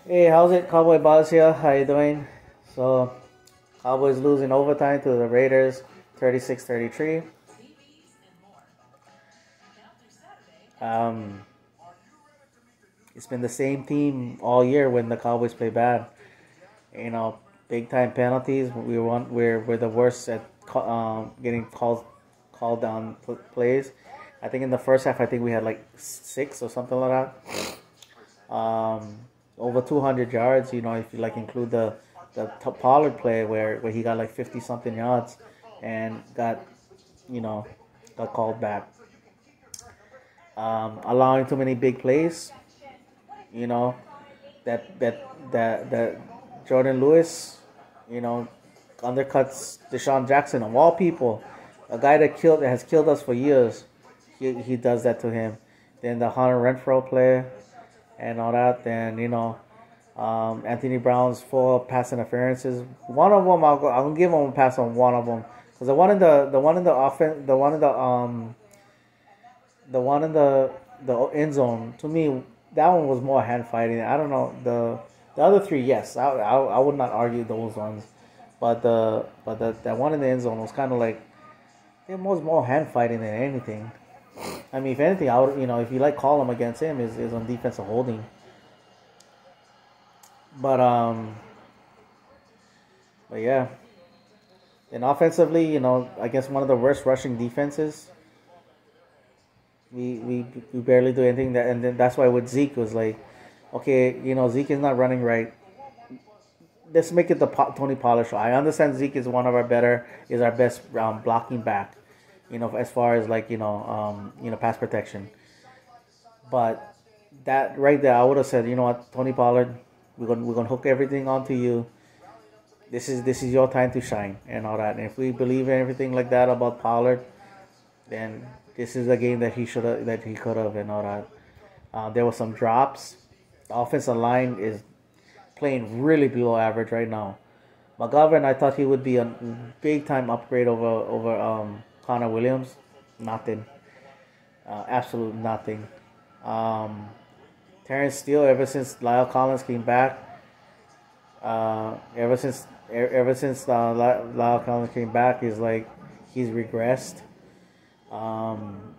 Hey, how's it? Cowboy Buzz here. How you doing? So, Cowboys losing overtime to the Raiders, 36-33. Um, it's been the same theme all year when the Cowboys play bad. You know, big time penalties. We're the worst at getting called down plays. I think in the first half, I think we had like six or something like that. Over 200 yards. You know, if you like include the Pollard play where he got like 50 something yards and you know got called back. Allowing too many big plays. You know that Jordan Lewis, you know, undercuts Deshaun Jackson of all people, a guy that has killed us for years. He does that to him. Then the Hunter Renfro play and all that. Then Anthony Brown's four pass interferences. One of them I'll give him a pass on one of them because the one in the offense the one in the end zone, to me that one was more hand fighting. I don't know the other three. Yes, I would not argue those ones, but that one in the end zone was kind of like it was more hand fighting than anything. I mean, if anything, I would if you like call him against him is on defensive holding. But but yeah. And offensively, against one of the worst rushing defenses, we barely do anything. And then that's why with Zeke was like, okay, Zeke is not running right. Let's make it the Tony Pollard show. I understand Zeke is is our best blocking back, as far as like pass protection. But that right there, I would have said, you know what, Tony Pollard, we're gonna hook everything onto you. This is your time to shine and all that. And if we believe in everything like that about Pollard, then this is a game that he could have and all that. There were some drops. The offensive line is playing really below average right now. McGovern, I thought he would be a big time upgrade over Connor Williams. Nothing, absolute nothing. Um, Terrence Steele, ever since Lyle Collins came back, Lyle Collins came back, he's regressed. Um,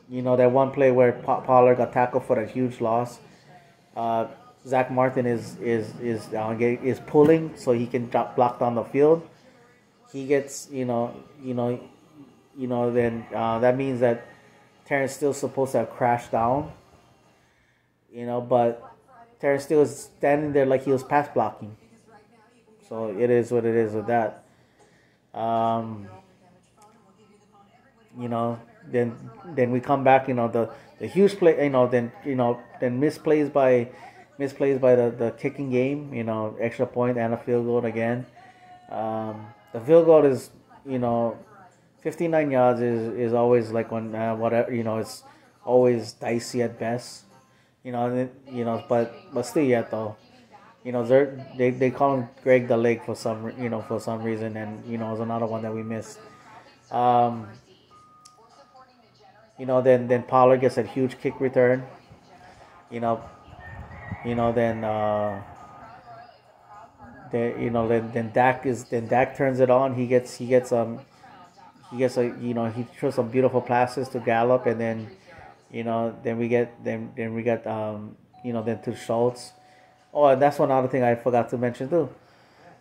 that one play where Pollard got tackled for that huge loss. Uh, Zach Martin is pulling so he can drop block down the field. He gets then that means that Terrence Steele's supposed to have crashed down. But Terrence Steele is standing there like he was pass blocking. So it is what it is with that. Um, you know, then we come back. The huge play. Then misplays by the kicking game. Extra point and a field goal again. The field goal is 59 yards is always like when whatever it's always dicey at best. But still yet though. They call him Greg the Lake for some reason, and it was another one that we missed. Um, then Pollard gets a huge kick return. You know, then then Dak turns it on. He throws some beautiful passes to Gallup, and then we get then to Schultz. Oh, and that's one other thing I forgot to mention too.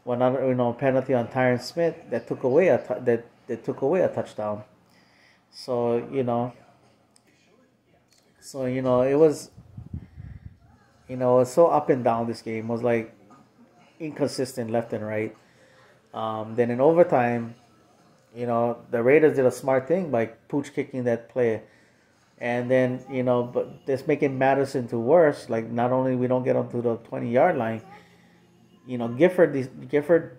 One other penalty on Tyron Smith that took away that took away a touchdown. So it was so up and down. This game was like inconsistent left and right. Then in overtime, the Raiders did a smart thing by pooch kicking that play. And then, but this making matters into worse. Like, not only we don't get onto the 20-yard line, Gifford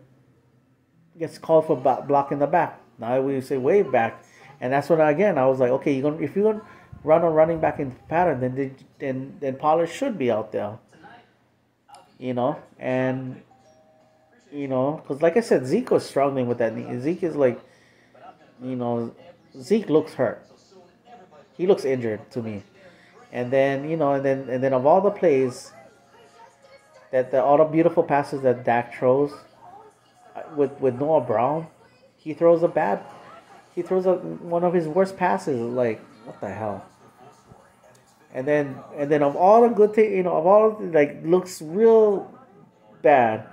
gets called for blocking the back. Now we say way back. And that's when, again, I was like, okay, if you're going to run on running back in pattern, then Pollard should be out there. And, because like I said, Zeke was struggling with that knee. Zeke is like, Zeke looks hurt. He looks injured to me. And then, and then of all the plays, that all the beautiful passes that Dak throws with Noah Brown, he throws a bad. He throws one of his worst passes. Like, what the hell? And then of all the good things, of all like looks real bad.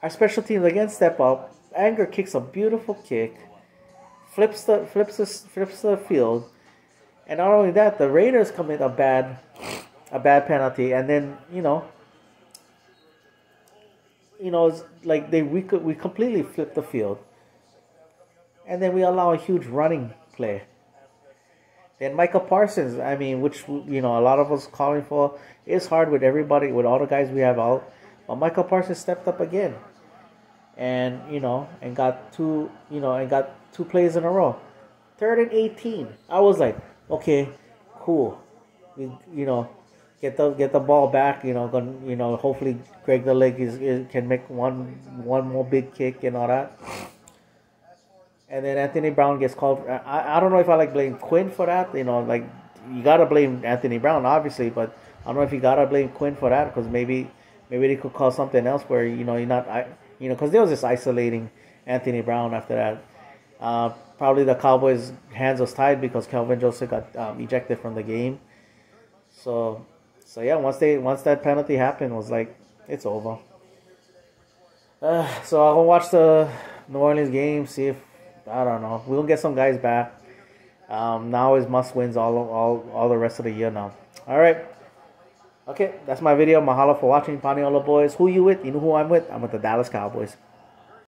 Our special teams again step up. Anger kicks a beautiful kick, flips the field, and not only that, the Raiders commit a bad penalty, and then it's like we completely flip the field, and then we allow a huge running play. Then Michael Parsons, I mean, which a lot of us calling for, it's hard with everybody, with all the guys we have out, but Michael Parsons stepped up again, and and got two plays in a row, 3rd and 18. I was like, okay, cool, we, get the ball back, hopefully Greg the Leg can make one more big kick and all that. And then Anthony Brown gets called. I don't know if I like blame Quinn for that. Like you gotta blame Anthony Brown obviously, but I don't know if you gotta blame Quinn for that because maybe they could call something else where you're not because they was just isolating Anthony Brown after that. Probably the Cowboys' hands was tied because Calvin Joseph got ejected from the game. So yeah, once that penalty happened, it was like it's over. So I'll go watch the New Orleans game, see if I don't know. We'll get some guys back. Now is must wins all the rest of the year now. All right. Okay, that's my video. Mahalo for watching, Paniola boys. Who you with? You know who I'm with? I'm with the Dallas Cowboys.